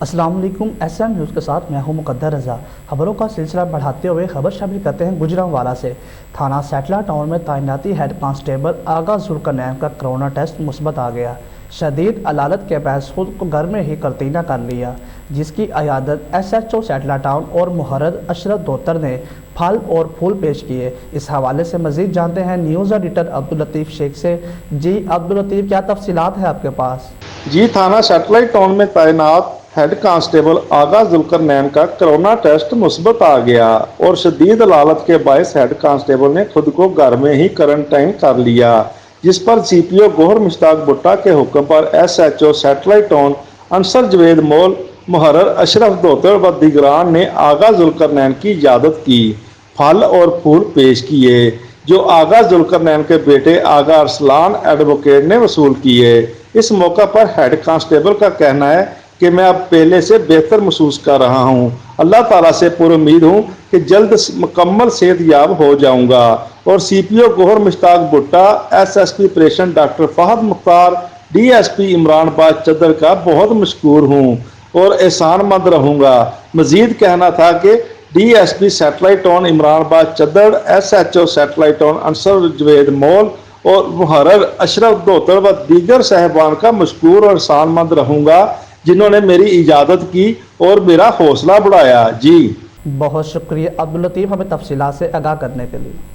السلام علیکم، S M news کے ساتھ میں ہوں مقدر رضا۔ خبروں کا سلسلہ بڑھاتے ہوئے خبر شامل کرتے ہیں گجرانوالہ سے۔ تھانہ سیٹلہ ٹاؤن میں تعیناتی ہیڈ کانسٹیبل آغا ذوالقرنین کا کرونا ٹیسٹ مثبت آ گیا۔ شدید علالت کے باعث خود کو گھر میں ہی قرنطینہ کر لیا، جس کی عیادت ایس ایچ او سیٹلہ ٹاؤن اور محرر اشرف دوتر نے پھل اور پھول پیش کیے۔ اس حوالے سے مزید جانتے ہیں نیوز ایڈیٹر عبداللطیف شیخ سے۔ جی عبداللطیف، کیا تفصیلات ہیں آپ کے پاس؟ جی، تھانہ سیٹلائٹ ٹاؤن میں تعینات ہیڈ کانسٹیبل آغا ذوالقرنین کا کرونا ٹیسٹ مثبت آ گیا اور شدید علالت کے باعث ہیڈ کانسٹیبل نے خود کو گھر میں ہی کوارنٹائن کر لیا، جس پر سی پی او گوہر مشتاق بھٹا کے حکم پر S H O Satellite Town Ansar Javed Mol, محرر اشرف دوتر و دیگران نے آغا ذوالقرنین کی عیادت کی، پھل اور پھول پیش کیے، جو آغا ذوالقرنین کے بیٹے آغا ارسلان ایڈوکیٹ نے وصول کیے۔ اس موقع پر ہیڈ کانسٹیبل کا کہنا ہے کہ میں اب پہلے سے بہتر محسوس کر رہا ہوں، اللہ تعالیٰ سے پر امید ہوں کہ جلد مکمل صحت یاب ہو جاؤں گا۔ اور C P O Gohar Mushtaq Bhatta, S S P operation doctor Fahad Mukhtar, D S P Imran Baz Chadhar کا بہت مشکور ہوں اور احسان مند رہوں گا۔ مزید کہنا تھا کہ D S P Satellite Town Imran Baz Chadhar, S H O Satellite Town Ansar Javed Mol اور محرر اشرف دوتر و دیگر صاحبان کا مشکور اور احسان مند رہوں گا، جنہوں نے میری عیادت کی اور میرا حوصلہ بڑھایا۔ جی بہت شکریہ عبداللطیف، ہمیں تفصیلات سے آگاہ کرنے کے لیے۔